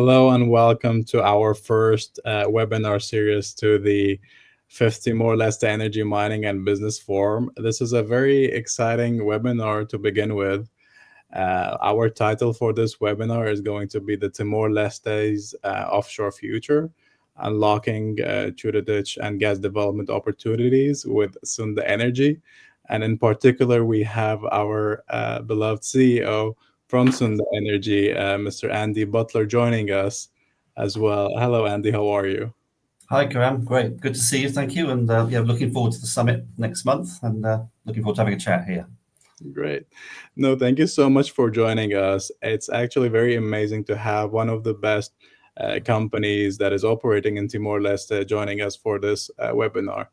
Hello and welcome to our first webinar series to the 5th Timor-Leste Energy Mining and Business Forum. This is a very exciting webinar to begin with. Our title for this webinar is going to be the Timor-Leste's Offshore Future, Unlocking Chuditch and Gas Development Opportunities with Sunda Energy. And in particular, we have our beloved CEO, from Sunda Energy, Mr. Andy Butler, joining us as well. Hello, Andy. How are you? Hi, Karam. Great. Good to see you. Thank you. And looking forward to the summit next month and looking forward to having a chat here. Great. No, thank you so much for joining us. It's actually very amazing to have one of the best companies that is operating in Timor-Leste joining us for this webinar.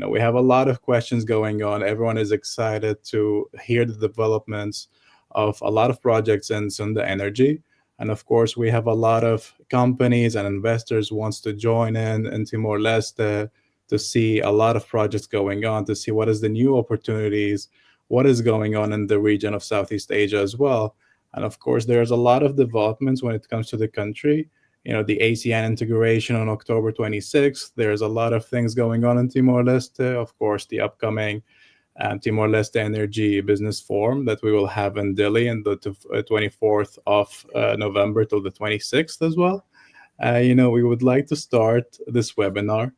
We have a lot of questions going on. Everyone is excited to hear the developments of a lot of projects in Sunda Energy. And of course, we have a lot of companies and investors wants to join in Timor-Leste to see a lot of projects going on, to see what is the new opportunities, what is going on in the region of Southeast Asia as well. And of course, there's a lot of developments when it comes to the country. The ASEAN integration on October 26th. There's a lot of things going on in Timor-Leste. Of course, the upcoming Timor-Leste Energy Business Forum that we will have in Delhi on the 24th of November till the 26th as well. We would like to start this webinar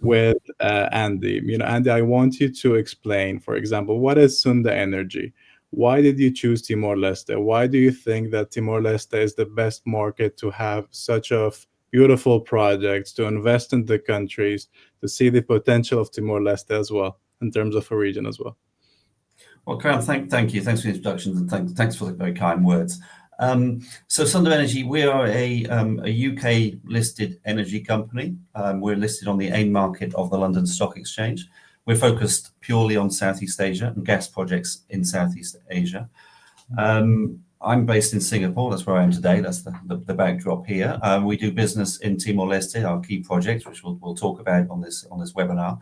with Andy. Andy, I want you to explain, for example, what is Sunda Energy? Why did you choose Timor-Leste? Why do you think that Timor-Leste is the best market to have such of beautiful projects, to invest in the countries, to see the potential of Timor-Leste as well, in terms of a region as well? Well, Karam, thank you. Thanks for the introductions and thanks for the very kind words. So Sunda Energy, we are a UK listed energy company. We're listed on the AIM market of the London Stock Exchange. We're focused purely on Southeast Asia and gas projects in Southeast Asia. I'm based in Singapore. That's where I am today. That's the backdrop here. We do business in Timor-Leste, our key project, which we'll talk about on this webinar.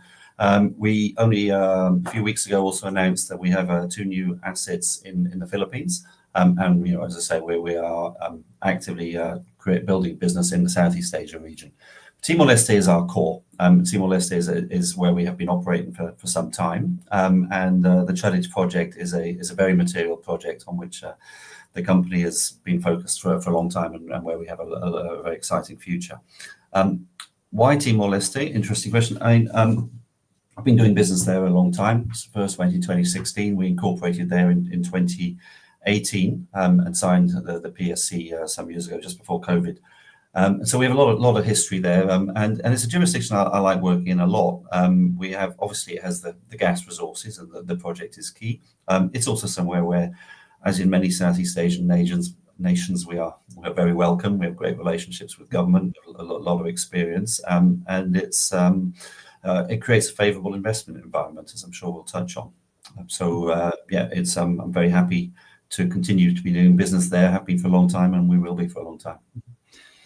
We only a few weeks ago also announced that we have 2 new assets in the Philippines. And as I say, we are actively building business in the Southeast Asia region. Timor-Leste is our core. Timor-Leste is where we have been operating for some time. And the Chuditch project is a very material project on which the company has been focused for a long time and where we have a very exciting future. Why Timor-Leste? Interesting question. I've been doing business there a long time. First went in 2016. We incorporated there in 2018 and signed the PSC some years ago, just before COVID. So we have a lot of history there, and it's a jurisdiction I like working in a lot. We have, obviously, it has the gas resources, and the project is key. It's also somewhere where, as in many Southeast Asian nations, we're very welcome. We have great relationships with government, a lot of experience, and it creates a favourable investment environment, as I'm sure we'll touch on. I'm very happy to continue to be doing business there. Have been for a long time, and we will be for a long time.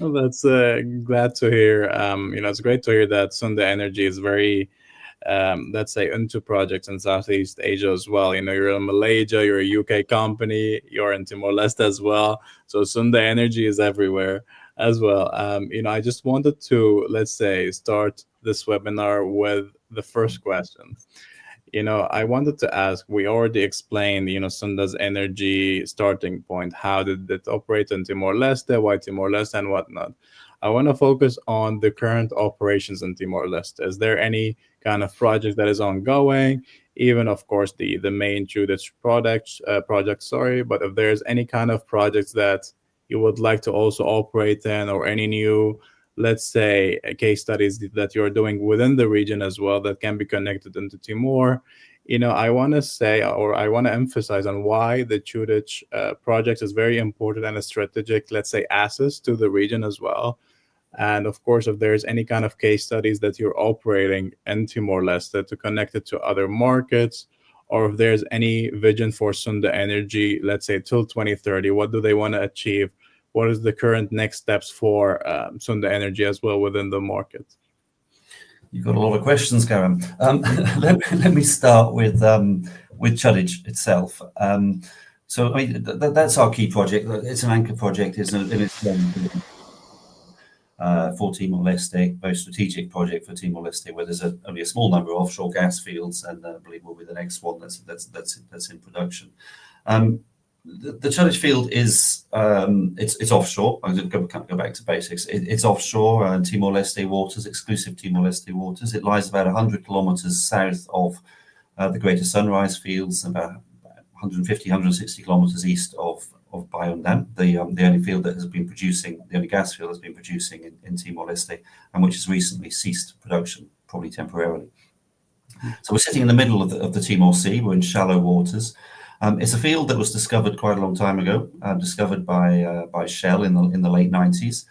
Well, that's glad to hear. It's great to hear that Sunda Energy is very, let's say, into projects in Southeast Asia as well. You're in Malaysia, you're a UK company, you're in Timor-Leste as well. So Sunda Energy is everywhere as well. I just wanted to, let's say, start this webinar with the first question. I wanted to ask, we already explained, Sunda's energy starting point. How did it operate in Timor-Leste? Why Timor-Leste and whatnot? I want to focus on the current operations in Timor-Leste. Is there any kind of project that is ongoing? Even, of course, the main Chuditch project, but if there's any kind of projects that you would like to also operate in, or any new, let's say, case studies that you're doing within the region as well that can be connected into Timor. I want to say, or I want to emphasize on why the Chuditch project is very important and a strategic, let's say, asset to the region as well. And of course, if there's any kind of case studies that you're operating in Timor-Leste to connect it to other markets, or if there's any vision for Sunda Energy, let's say till 2030, what do they want to achieve? What is the current next steps for Sunda Energy as well within the market? You've got a lot of questions, Karam. Let me start with Chuditch itself. So that's our key project. It's an anchor project, isn't it? for Timor-Leste, very strategic project for Timor-Leste, where there's only a small number of offshore gas fields, and I believe will be the next one that's in production. The Chuditch field is it's offshore. I'm going to go back to basics. It's offshore Timor-Leste waters, exclusive Timor-Leste waters. It lies about 100 kilometers south of the Greater Sunrise fields, about 150, 160 kilometers east of Bayundan, the only field that has been producing, the only gas field that's been producing in Timor-Leste, and which has recently ceased production, probably temporarily. So we're sitting in the middle of the Timor Sea. We're in shallow waters. It's a field that was discovered quite a long time ago, discovered by Shell in the late 90s.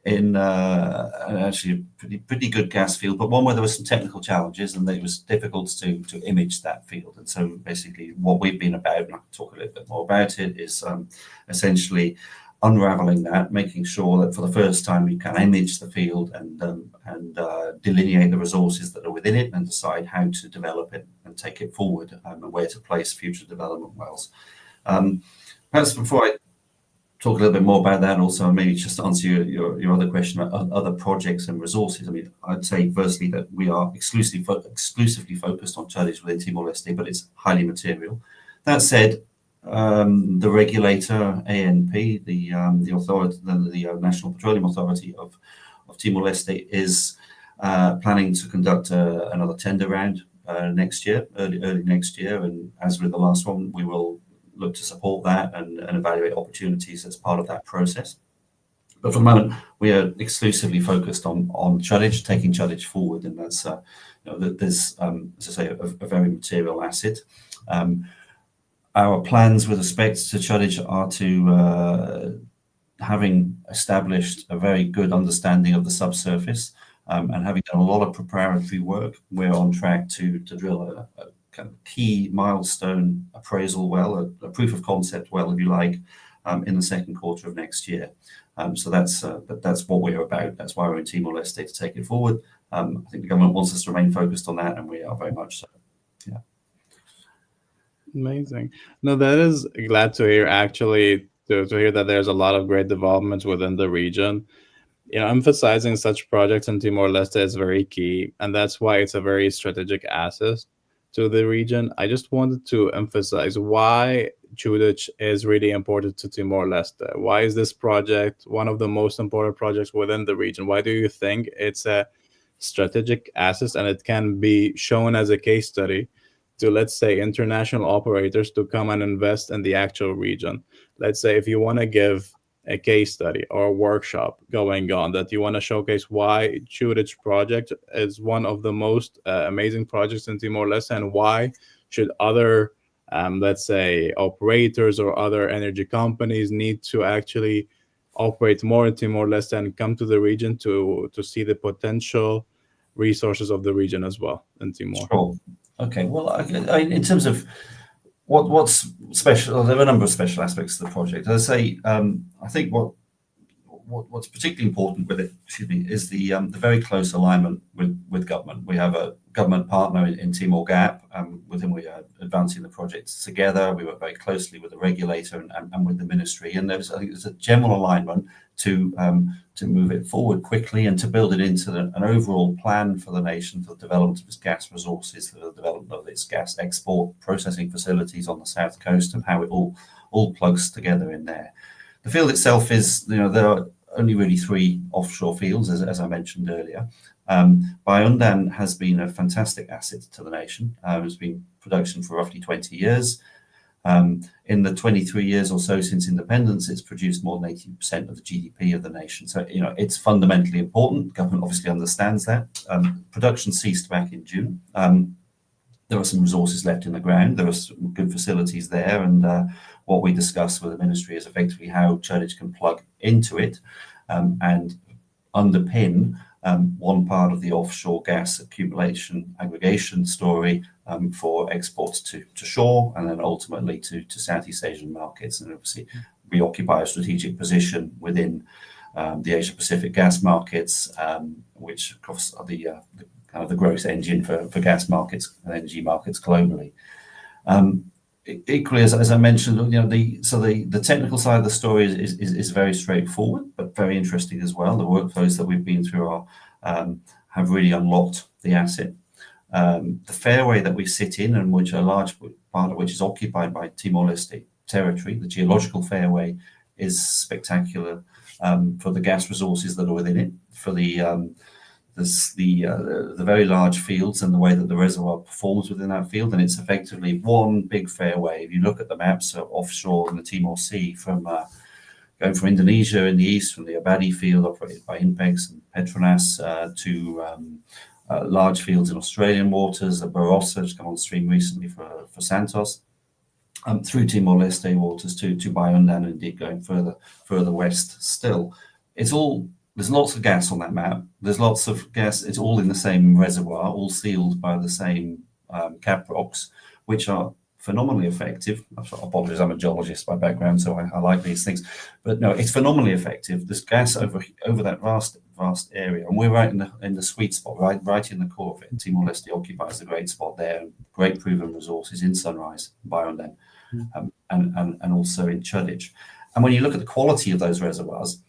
Actually a pretty good gas field, but one where there were some technical challenges and it was difficult to image that field. And so basically what we've been about, and I can talk a little bit more about it, is essentially unraveling that, making sure that for the first time we can image the field and delineate the resources that are within it and decide how to develop it and take it forward, and where to place future development wells. Perhaps before I talk a little bit more about that, and also maybe just to answer your other question about other projects and resources. I mean, I'd say firstly that we are exclusively focused on Chuditch within Timor-Leste, but it's highly material. That said, the regulator ANP, the authority, the National Petroleum Authority of Timor-Leste, is planning to conduct another tender round next year, early next year, and as with the last one, we will look to support that and evaluate opportunities as part of that process. But for the moment, we are exclusively focused on Chuditch, taking Chuditch forward, and that's there's as I say, a very material asset. Our plans with respect to Chuditch are to, having established a very good understanding of the subsurface, and having done a lot of preparatory work, we're on track to drill a kind of key milestone appraisal well, a proof of concept well, if you like, in the second quarter of next year. So that's what we're about. That's why we're in Timor-Leste, to take it forward. I think the government wants us to remain focused on that, and we are very much so. Yeah. Amazing. No, that is glad to hear, actually, to hear that there's a lot of great developments within the region. Emphasizing such projects in Timor-Leste is very key, and that's why it's a very strategic asset to the region. I just wanted to emphasize why Chuditch is really important to Timor-Leste. Why is this project one of the most important projects within the region? Why do you think it's a strategic asset and it can be shown as a case study to, let's say, international operators to come and invest in the actual region? Let's say if you want to give a case study or a workshop going on that you want to showcase why Chuditch project is one of the most amazing projects in Timor-Leste, and why should other, let's say, operators or other energy companies need to actually operate more in Timor-Leste and come to the region to see the potential resources of the region as well in Timor. Sure. Okay. Well, in terms of what's special, there are a number of special aspects to the project. As I say, I think what's particularly important with it, is the very close alignment with government. We have a government partner in Timor Gap, with whom we are advancing the project together. We work very closely with the regulator and with the ministry, and I think there's a general alignment to move it forward quickly and to build it into an overall plan for the nation, for the development of its gas resources, for the development of its gas export processing facilities on the south coast, and how it all plugs together in there. The field itself is, there are only really 3 offshore fields, as I mentioned earlier. Bayundan has been a fantastic asset to the nation. It's been in production for roughly 20 years. In the 23 years or so since independence, it's produced more than 80% of the GDP of the nation. So, it's fundamentally important. The government obviously understands that. Production ceased back in June. There are some resources left in the ground. There are some good facilities there, and what we discussed with the ministry is effectively how Chuditch can plug into it, and underpin one part of the offshore gas accumulation aggregation story, for exports to shore, and then ultimately to Southeast Asian markets, and obviously we occupy a strategic position within the Asia Pacific gas markets, which of course are the kind of the growth engine for gas markets and energy markets globally. equally, as I mentioned, the technical side of the story is very straightforward, but very interesting as well. The workflows that we've been through have really unlocked the asset. The fairway that we sit in, and which a large part of which is occupied by Timor-Leste territory, the geological fairway, is spectacular for the gas resources that are within it, for the very large fields and the way that the reservoir performs within that field. And it's effectively one big fairway. If you look at the maps of offshore in the Timor Sea, from going from Indonesia in the east, from the Abadi field operated by Inpex and Petronas, to large fields in Australian waters, the Barossa has come on stream recently for Santos, through Timor-Leste waters to Bayundan, and indeed going further west still. There's lots of gas on that map. There's lots of gas. It's all in the same reservoir, all sealed by the same cap rocks, which are phenomenally effective. Apologies, I'm a geologist by background, so I like these things. But no, it's phenomenally effective. There's gas over that vast area, and we're right in the sweet spot, right in the core of it. Timor-Leste occupies a great spot there, great proven resources in Sunrise, Bayundan, and also in Chuditch. And when you look at the quality of those reservoirs,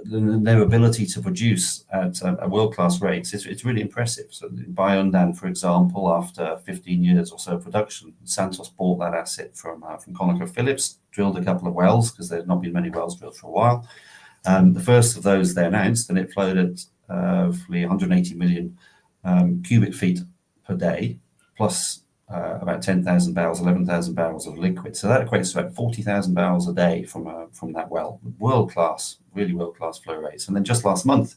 their ability to produce at a world-class rates, it's really impressive. So Bayundan, for example, after 15 years or so of production, Santos bought that asset from ConocoPhillips, drilled a couple of wells, because there's not been many wells drilled for a while. The first of those they announced, and it flowed at 180 million cubic feet per day, plus about 10,000 barrels, 11,000 barrels of liquid. So that equates to about 40,000 barrels a day from that well. World-class, really world-class flow rates. And then just last month,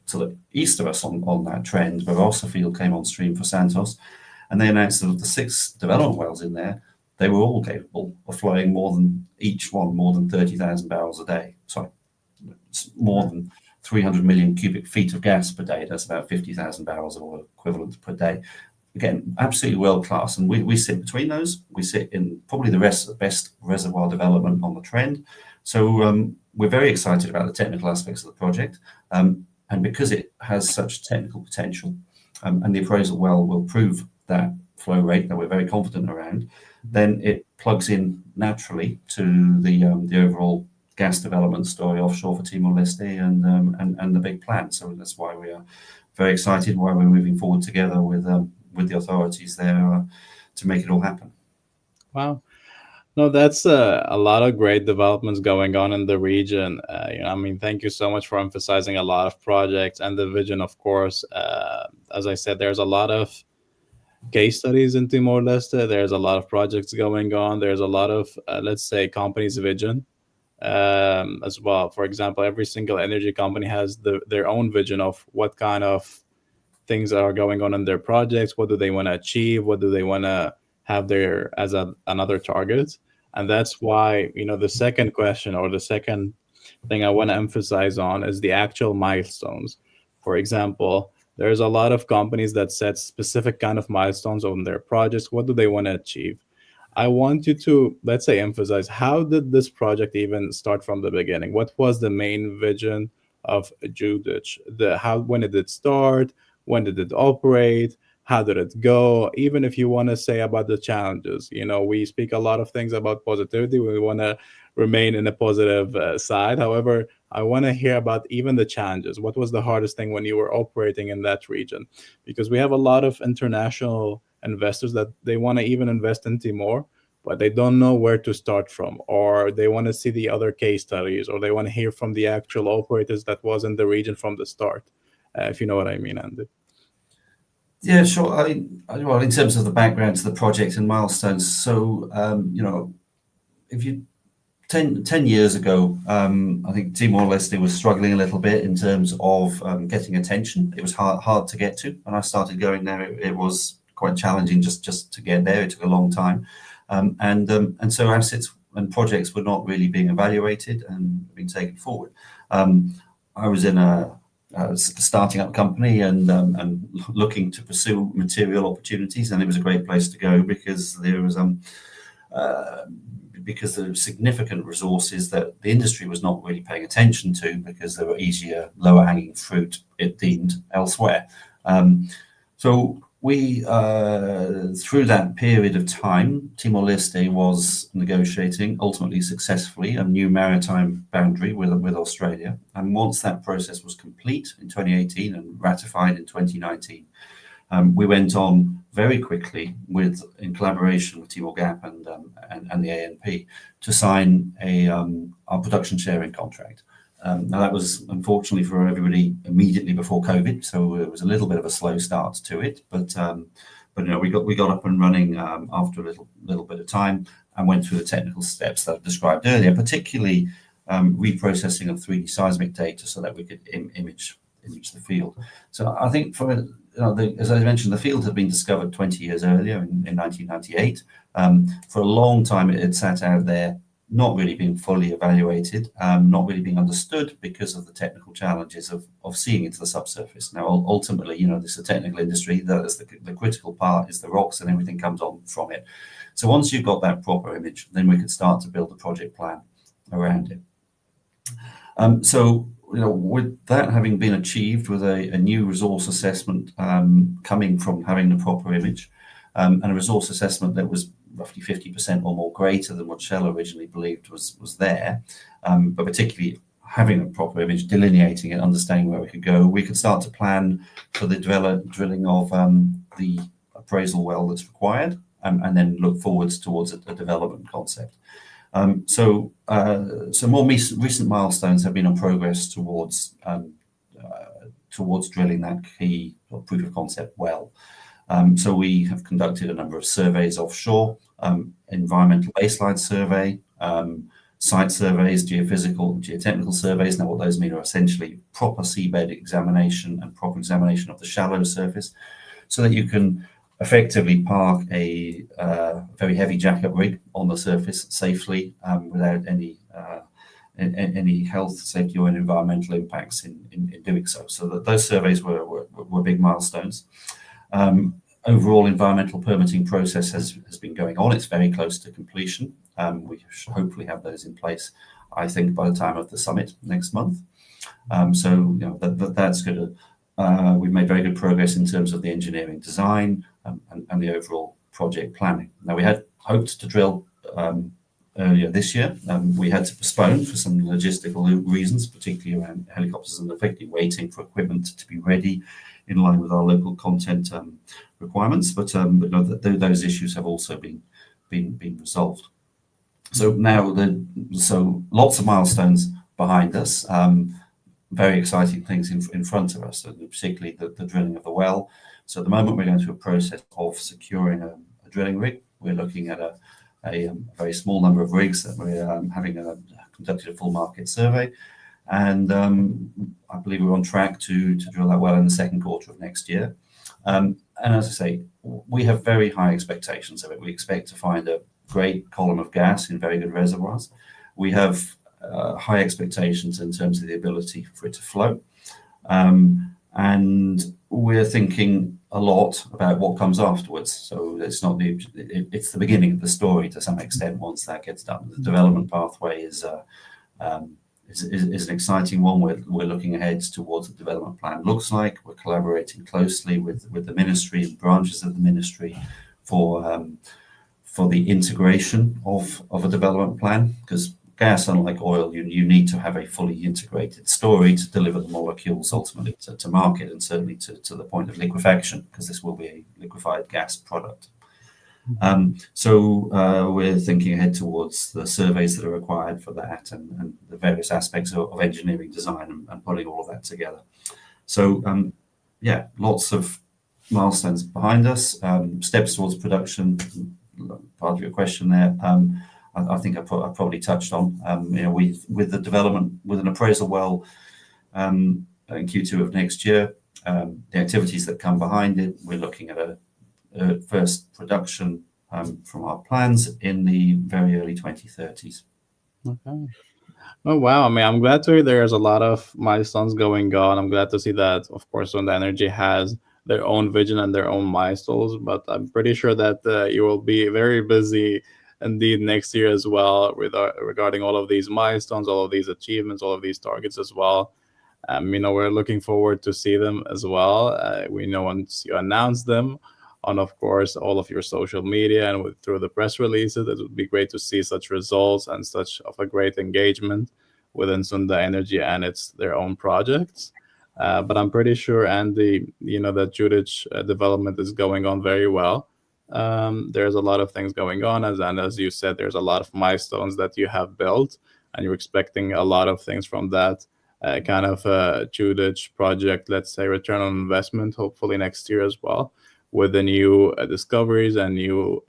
to the east of us on that trend, Barossa field came on stream for Santos, and they announced that of the 6 development wells in there, they were all capable of flowing more than 30,000 barrels a day. Sorry, more than 300 million cubic feet of gas per day. That's about 50,000 barrels of oil equivalent per day. Again, absolutely world-class. And we sit between those. We sit in probably the best reservoir development on the trend. So we're very excited about the technical aspects of the project. And because it has such technical potential, and the appraisal well will prove that flow rate that we're very confident around, then it plugs in naturally to the overall gas development story offshore for Timor-Leste and the big plan. So that's why we are very excited, why we're moving forward together with the authorities there to make it all happen. Wow. No, that's a lot of great developments going on in the region. Thank you so much for emphasizing a lot of projects and the vision, of course. As I said, there's a lot of case studies in Timor-Leste. There's a lot of projects going on. There's a lot of, let's say, companies' vision as well. For example, every single energy company has their own vision of what kind of things are going on in their projects. What do they want to achieve? What do they want to have there as another target? And that's why, the second question, or the second thing I want to emphasize on, is the actual milestones. For example, there's a lot of companies that set specific kind of milestones on their projects. What do they want to achieve? I want you to, let's say, emphasize, how did this project even start from the beginning? What was the main vision of Chuditch? When did it start? When did it operate? How did it go? Even if you want to say about the challenges, we speak a lot of things about positivity. We want to remain in a positive side. However, I want to hear about even the challenges. What was the hardest thing when you were operating in that region? Because we have a lot of international investors that they want to even invest in Timor, but they don't know where to start from, or they want to see the other case studies, or they want to hear from the actual operators that was in the region from the start. If you know what I mean, Andy. Yeah, sure. Well, in terms of the background to the project and milestones, so, if you 10 years ago, I think Timor-Leste was struggling a little bit in terms of getting attention. It was hard to get to. When I started going there, it was quite challenging just to get there. It took a long time. And so assets and projects were not really being evaluated and being taken forward. I was in a starting up company and looking to pursue material opportunities, and it was a great place to go because there was significant resources that the industry was not really paying attention to, because there were easier, lower hanging fruit, it deemed, elsewhere. So we through that period of time, Timor-Leste was negotiating ultimately successfully a new maritime boundary with Australia. And once that process was complete in 2018 and ratified in 2019, we went on very quickly in collaboration with Timor Gap and the ANP to sign our production sharing contract. Now that was unfortunately for everybody immediately before COVID, so it was a little bit of a slow start to it. But we got up and running after a little bit of time and went through the technical steps that I described earlier, particularly reprocessing of 3D seismic data so that we could image the field. So I think as I mentioned, the field had been discovered 20 years earlier in 1998. For a long time, it had sat out there, not really being fully evaluated, not really being understood because of the technical challenges of seeing into the subsurface. Now, ultimately, this is a technical industry. That is the critical part is the rocks and everything comes on from it. So once you've got that proper image, then we could start to build a project plan around it. With that having been achieved with a new resource assessment coming from having the proper image and a resource assessment that was roughly 50% or more greater than what Shell originally believed was there, but particularly having a proper image, delineating it, understanding where we could go, we could start to plan for the drilling of the appraisal well that's required and then look forwards towards a development concept. So more recent milestones have been on progress towards drilling that key proof of concept well. So we have conducted a number of surveys offshore, environmental baseline survey, site surveys, geophysical, geotechnical surveys. Now, what those mean are essentially proper seabed examination and proper examination of the shallow surface, so that you can effectively park a very heavy jackup rig on the surface safely without any health, safety, or environmental impacts in doing so. So those surveys were big milestones. Overall environmental permitting process has been going on. It's very close to completion. We should hopefully have those in place, I think, by the time of the summit next month. That's good. We've made very good progress in terms of the engineering design and the overall project planning. Now, we had hoped to drill earlier this year. We had to postpone for some logistical reasons, particularly around helicopters and effectively waiting for equipment to be ready in line with our local content requirements. But those issues have also been resolved. So now, lots of milestones behind us. Very exciting things in front of us, particularly the drilling of the well. So at the moment, we're going through a process of securing a drilling rig. We're looking at a very small number of rigs that we're conducted a full market survey. And I believe we're on track to drill that well in the second quarter of next year. And as I say, we have very high expectations of it. We expect to find a great column of gas in very good reservoirs. We have high expectations in terms of the ability for it to flow. And we're thinking a lot about what comes afterwards. So it's the beginning of the story to some extent once that gets done. The development pathway is an exciting one. We're looking ahead towards what the development plan looks like. We're collaborating closely with the ministry and branches of the ministry for the integration of a development plan, because gas, unlike oil, you need to have a fully integrated story to deliver the molecules ultimately to market, and certainly to the point of liquefaction, because this will be a liquefied gas product. We're thinking ahead towards the surveys that are required for that and the various aspects of engineering design and putting all of that together. So lots of milestones behind us, steps towards production. Part of your question there, I think I probably touched on. With the development, with an appraisal well in Q2 of next year, the activities that come behind it, we're looking at a first production from our plans in the very early 2030s. Okay. Oh, wow. I mean, I'm glad to hear there's a lot of milestones going on. I'm glad to see that, of course, Sonda Energy has their own vision and their own milestones, but I'm pretty sure that you will be very busy indeed next year as well with regarding all of these milestones, all of these achievements, all of these targets as well. We're looking forward to see them as well. We know once you announce them, on, of course, all of your social media and through the press releases. It would be great to see such results and such of a great engagement within Sunda Energy and its their own projects. But I'm pretty sure, Andy, that Chuditch development is going on very well. There's a lot of things going on, and as you said, there's a lot of milestones that you have built, and you're expecting a lot of things from that kind of Chuditch project. Let's say return on investment, hopefully next year as well, with the new discoveries and new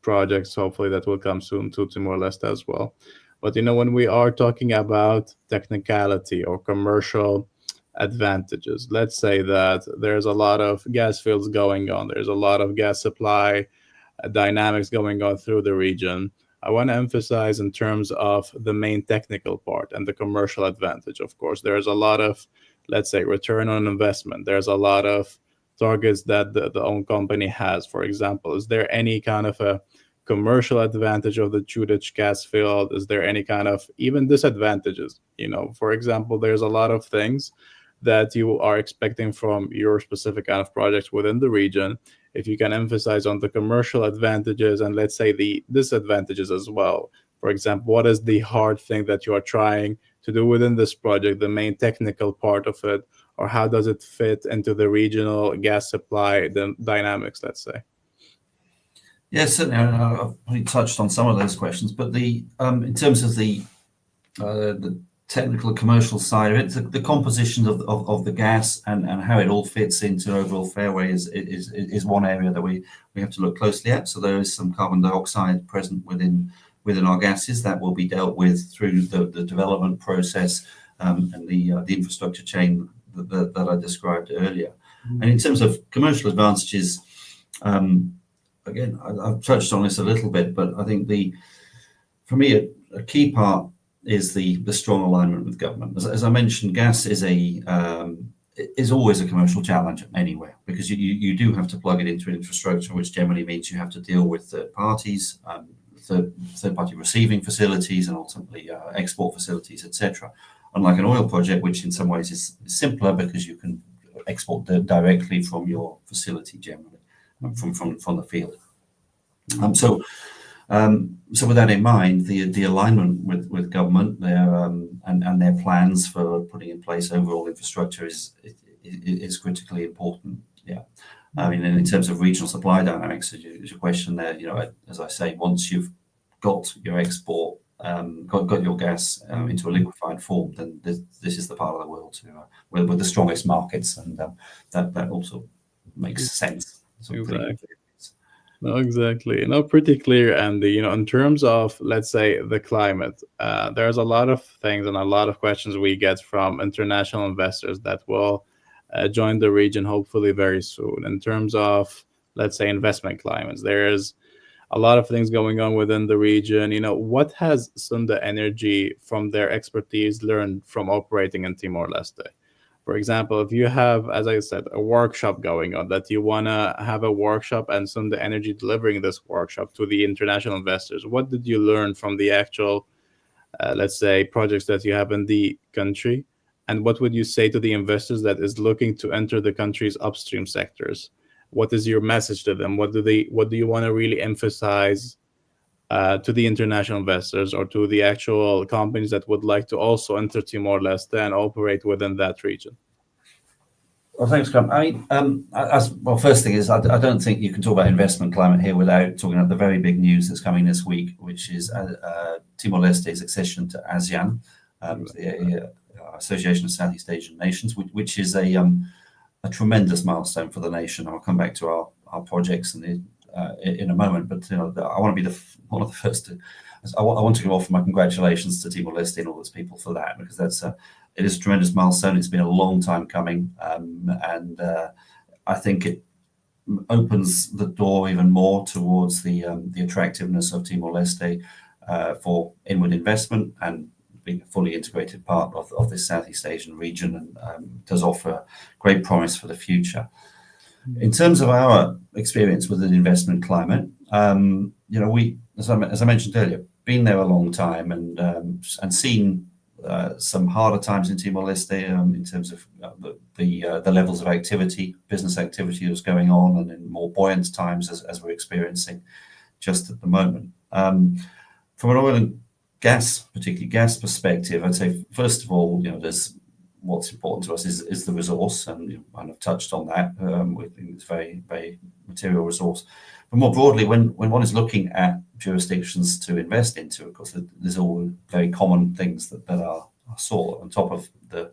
projects. Hopefully that will come soon to Timor-Leste as well. But when we are talking about technicality or commercial advantages. Let's say that there's a lot of gas fields going on. There's a lot of gas supply dynamics going on through the region. I want to emphasize in terms of the main technical part and the commercial advantage. Of course, there's a lot of, let's say, return on investment. There's a lot of targets that the own company has. For example, is there any kind of a commercial advantage of the Chuditch gas field? Is there any kind of even disadvantages? For example, there's a lot of things that you are expecting from your specific kind of projects within the region. If you can emphasize on the commercial advantages and let's say the disadvantages as well. For example, what is the hard thing that you are trying to do within this project, the main technical part of it, or how does it fit into the regional gas supply dynamics, let's say? Yes, certainly. I've probably touched on some of those questions, but in terms of the technical and commercial side of it, the composition of the gas and how it all fits into overall fairway is one area that we have to look closely at. So there is some carbon dioxide present within our gases that will be dealt with through the development process and the infrastructure chain that I described earlier. And in terms of commercial advantages, again, I've touched on this a little bit, but I think for me a key part is the strong alignment with government. As I mentioned, gas is always a commercial challenge anywhere because you do have to plug it into an infrastructure, which generally means you have to deal with third parties, third-party receiving facilities, and ultimately export facilities, etc. Unlike an oil project, which in some ways is simpler because you can export directly from your facility generally, from the field. So with that in mind, the alignment with government, and their plans for putting in place overall infrastructure is critically important. Yeah, I mean, in terms of regional supply dynamics, is your question there. As I say, once you've got your export, got your gas into a liquefied form, then this is the part of the world with the strongest markets, and that also makes sense. So exactly. No, exactly. Pretty clear. And in terms of, let's say, the climate, there's a lot of things and a lot of questions we get from international investors that will join the region hopefully very soon. In terms of, let's say, investment climates, there's a lot of things going on within the region. What has Sunda Energy, from their expertise, learned from operating in Timor-Leste? For example, if you have, as I said, a workshop going on, that you want to have a workshop and Sunda Energy delivering this workshop to the international investors, what did you learn from the actual, let's say, projects that you have in the country? And what would you say to the investors that is looking to enter the country's upstream sectors? What is your message to them? What do you want to really emphasize to the international investors or to the actual companies that would like to also enter Timor-Leste and operate within that region? Well, thanks, Graham. First thing is, I don't think you can talk about investment climate here without talking about the very big news that's coming this week, which is Timor-Leste's accession to ASEAN, the Association of Southeast Asian Nations, which is a tremendous milestone for the nation. I'll come back to our projects in a moment, but I want to be one of the first to. I want to offer my congratulations to Timor-Leste and all its people for that, because it is a tremendous milestone. It's been a long time coming, and I think it opens the door even more towards the attractiveness of Timor-Leste for inward investment and being a fully integrated part of this Southeast Asian region, and does offer great promise for the future. In terms of our experience with the investment climate, we, as I mentioned earlier, been there a long time and seen some harder times in Timor-Leste in terms of the levels of activity, business activity that's going on, and in more buoyant times as we're experiencing just at the moment. From an oil and gas, particularly gas perspective, I'd say first of all, there's what's important to us is the resource, and I've touched on that. We think it's very, very material resource. But more broadly, when one is looking at jurisdictions to invest into, of course, there's all very common things that are sought. On top of the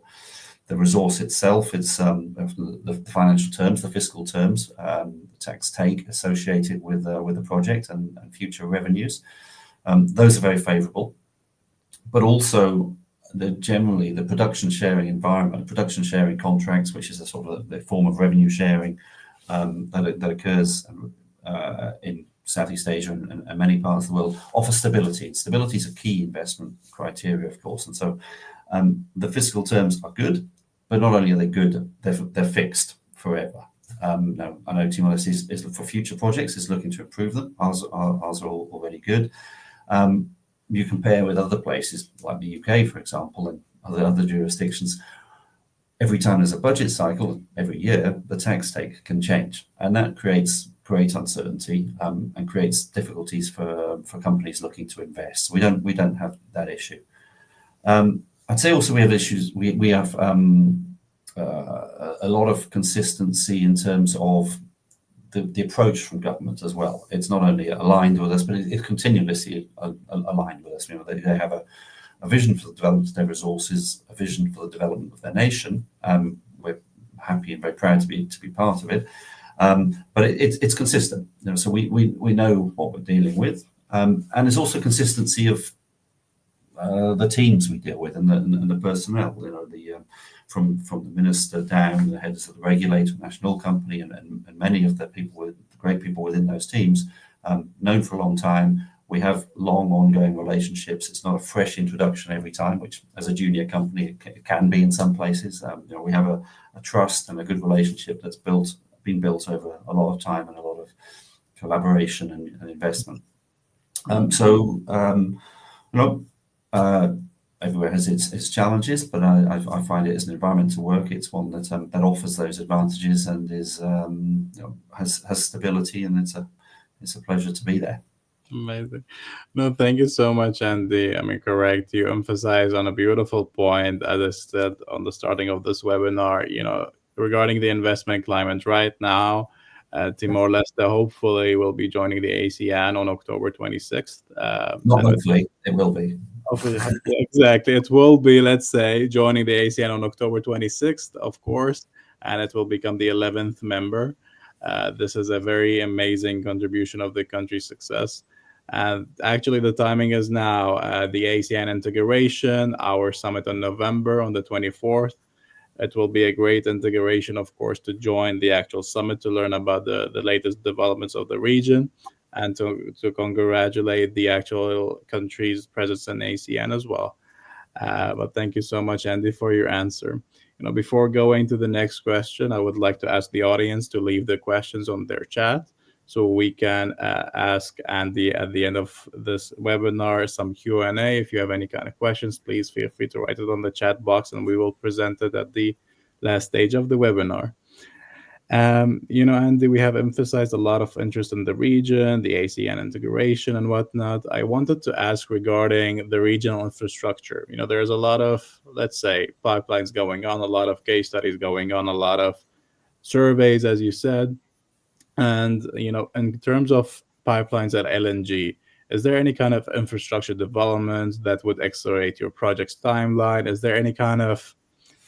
resource itself, it's the financial terms, the fiscal terms, the tax take associated with the project and future revenues. Those are very favourable, but also generally the production sharing environment, production sharing contracts, which is a sort of the form of revenue sharing that occurs in Southeast Asia and many parts of the world, offer stability. Stability is a key investment criteria, of course, and so the fiscal terms are good, but not only are they good, they're fixed forever. Now, I know Timor-Leste is for future projects is looking to improve them. Ours are already good. You compare with other places like the UK, for example, and other jurisdictions. Every time there's a budget cycle, every year, the tax take can change, and that creates great uncertainty and creates difficulties for companies looking to invest. We don't have that issue. I'd say also we have issues. We have a lot of consistency in terms of the approach from government as well. It's not only aligned with us, but it's continuously aligned with us. They have a vision for the development of their resources, a vision for the development of their nation. We're happy and very proud to be part of it. But it's consistent. So we know what we're dealing with, and there's also consistency of the teams we deal with and the personnel. From the minister down, the heads of the regulator, national company, and many of the great people within those teams, known for a long time. We have long ongoing relationships. It's not a fresh introduction every time, which as a junior company it can be in some places. We have a trust and a good relationship that's been built over a lot of time and a lot of collaboration and investment. Everywhere has its challenges, but I find it as an environment to work. It's one that offers those advantages and has stability, and it's a pleasure to be there. Amazing. No, thank you so much, Andy. I mean, correct. You emphasize on a beautiful point, as I said on the starting of this webinar, regarding the investment climate right now. Timor-Leste hopefully will be joining the ASEAN on October 26th. Not hopefully, it will be. Exactly. It will be, let's say, joining the ASEAN on October 26th, of course, and it will become the 11th member. This is a very amazing contribution of the country's success. And actually, the timing is now. The ASEAN integration, our summit in November on the 24th. It will be a great integration, of course, to join the actual summit to learn about the latest developments of the region and to congratulate the actual country's presence in ASEAN as well. But thank you so much, Andy, for your answer. Before going to the next question, I would like to ask the audience to leave the questions on their chat so we can ask Andy at the end of this webinar some Q&A. If you have any kind of questions, please feel free to write it on the chat box and we will present it at the last stage of the webinar. Andy, we have emphasized a lot of interest in the region, the ASEAN integration and whatnot. I wanted to ask regarding the regional infrastructure. There's a lot of, let's say, pipelines going on, a lot of case studies going on, a lot of surveys, as you said. And, in terms of pipelines at LNG, is there any kind of infrastructure development that would accelerate your project's timeline? Is there any kind of,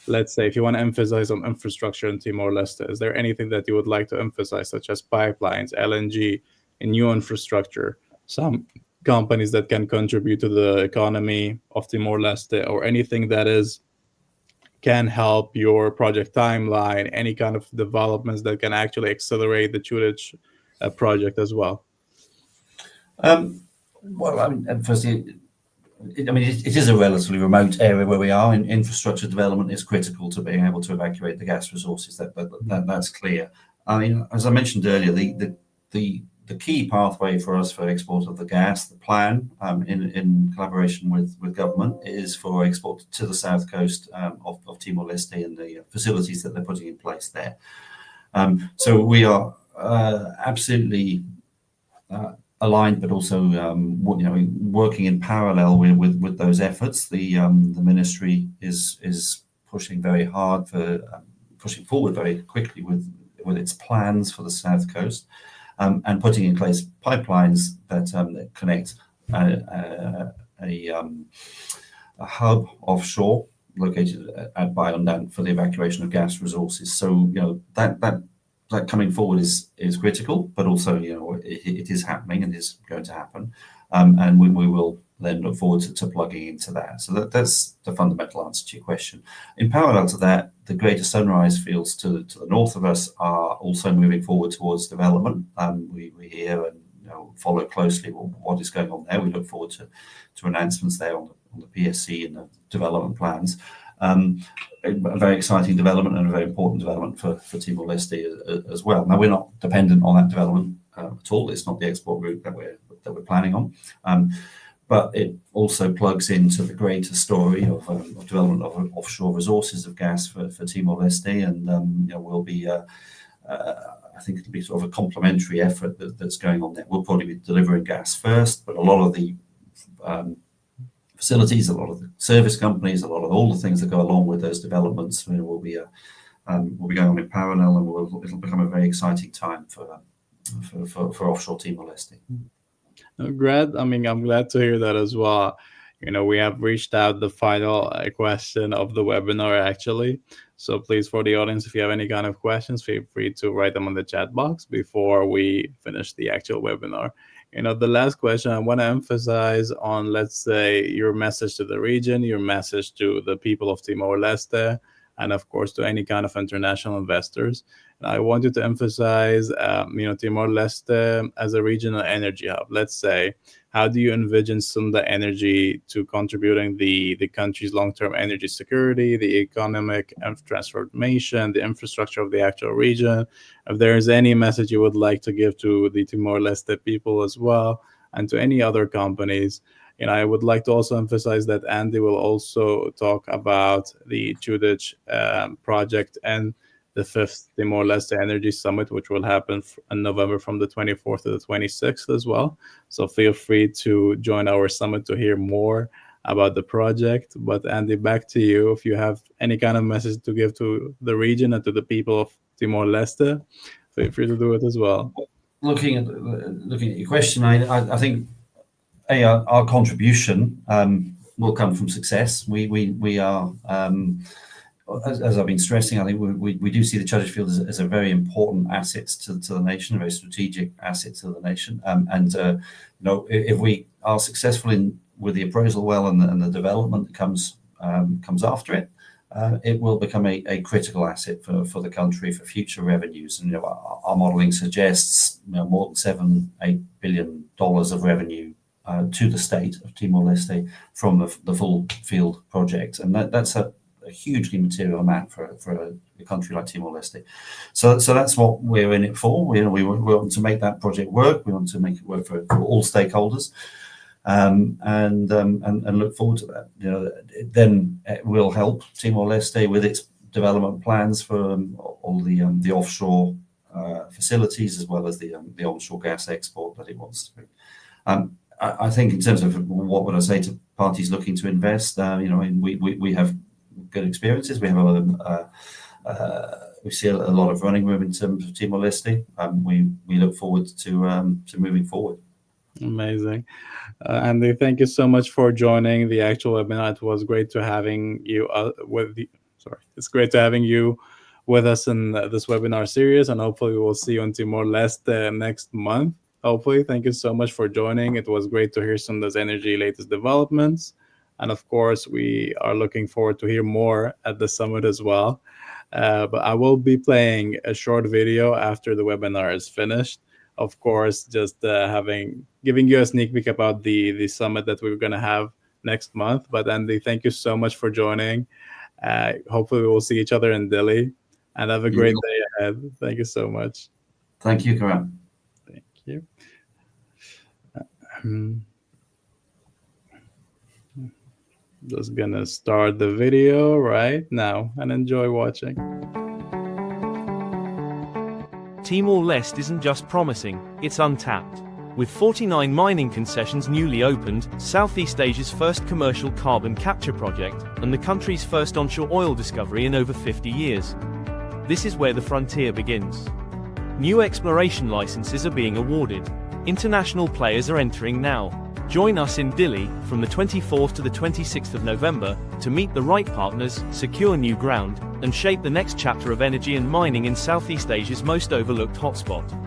let's say, if you want to emphasize on infrastructure in Timor-Leste, is there anything that you would like to emphasize, such as pipelines, LNG, and new infrastructure, some companies that can contribute to the economy of Timor-Leste, or anything that can help your project timeline, any kind of developments that can actually accelerate the Chuditch project as well? Firstly, it is a relatively remote area where we are, and infrastructure development is critical to being able to evacuate the gas resources. That's clear. As I mentioned earlier, the the key pathway for us for export of the gas, the plan in collaboration with government, is for export to the south coast of Timor-Leste and the facilities that they're putting in place there. So we are absolutely aligned, but also working in parallel with those efforts. The ministry is pushing very hard for pushing forward very quickly with its plans for the south coast, and putting in place pipelines that connect a hub offshore located at Bayon for the evacuation of gas resources. So that coming forward is critical, but also it is happening and is going to happen, and we will then look forward to plugging into that. So that's the fundamental answer to your question. In parallel to that, the greater Sunrise fields to the north of us are also moving forward towards development. We hear and follow closely what is going on there. We look forward to announcements there on the PSC and the development plans. A very exciting development and a very important development for Timor-Leste as well. Now, we're not dependent on that development at all. It's not the export route that we're planning on, but it also plugs into the greater story of development of offshore resources of gas for Timor-Leste, and will be. I think it'll be sort of a complementary effort that's going on there. We'll probably be delivering gas first, but a lot of the facilities, a lot of the service companies, a lot of all the things that go along with those developments will be going on in parallel, and it'll become a very exciting time for offshore Timor-Leste. Great. I mean, I'm glad to hear that as well. We have reached out the final question of the webinar, actually. So please, for the audience, if you have any kind of questions, feel free to write them on the chat box before we finish the actual webinar. The last question I want to emphasize on, let's say, your message to the region, your message to the people of Timor-Leste, and of course to any kind of international investors. And I wanted to emphasize, Timor-Leste as a regional energy hub. Let's say, how do you envision Sunda Energy to contributing the country's long-term energy security, the economic transformation, the infrastructure of the actual region? If there is any message you would like to give to the Timor-Leste people as well, and to any other companies. I would like to also emphasize that Andy will also talk about the Chuditch project and the 5th Timor-Leste Energy Summit, which will happen in November from the 24th to the 26th as well. So feel free to join our summit to hear more about the project. But Andy, back to you. If you have any kind of message to give to the region and to the people of Timor-Leste, feel free to do it as well. Looking at your question, I think our contribution will come from success. We are, as I've been stressing, I think we do see the Chuditch field as a very important asset to the nation, a very strategic asset to the nation. If we are successful with the appraisal well and the development that comes after it, it will become a critical asset for the country for future revenues. And our modelling suggests more than $7-8 billion of revenue to the state of Timor-Leste from the full field project, and that's a hugely material amount for a country like Timor-Leste. So that's what we're in it for. We want to make that project work. We want to make it work for all stakeholders, and look forward to that. Then it will help Timor-Leste with its development plans for all the offshore facilities, as well as the onshore gas export that it wants to do. I think in terms of what would I say to parties looking to invest, we have good experiences. We have a lot of we see a lot of running room in terms of Timor-Leste. We look forward to moving forward. Amazing. Andy, thank you so much for joining the actual webinar. It was great to having you it's great to having you with us in this webinar series, and hopefully we will see you in Timor-Leste next month. Hopefully. Thank you so much for joining. It was great to hear Sunda's Energy latest developments. And of course, we are looking forward to hear more at the summit as well. But I will be playing a short video after the webinar is finished. Of course, just giving you a sneak peek about the summit that we're going to have next month. But Andy, thank you so much for joining. Hopefully, we will see each other in Delhi. And have a great day ahead. Thank you so much. Thank you, Karan. Thank you. you. Um, just gonna start the video right now and enjoy watching. Timor-Leste isn't just promising, it's untapped. With 49 mining concessions newly opened, Southeast Asia's first commercial carbon capture project, and the country's first onshore oil discovery in over 50 years. This is where the frontier begins. New exploration licenses are being awarded. International players are entering now. Join us in Dili, from the 24th to the 26th of November, to meet the right partners, secure new ground, and shape the next chapter of energy and mining in Southeast Asia's most overlooked hotspot.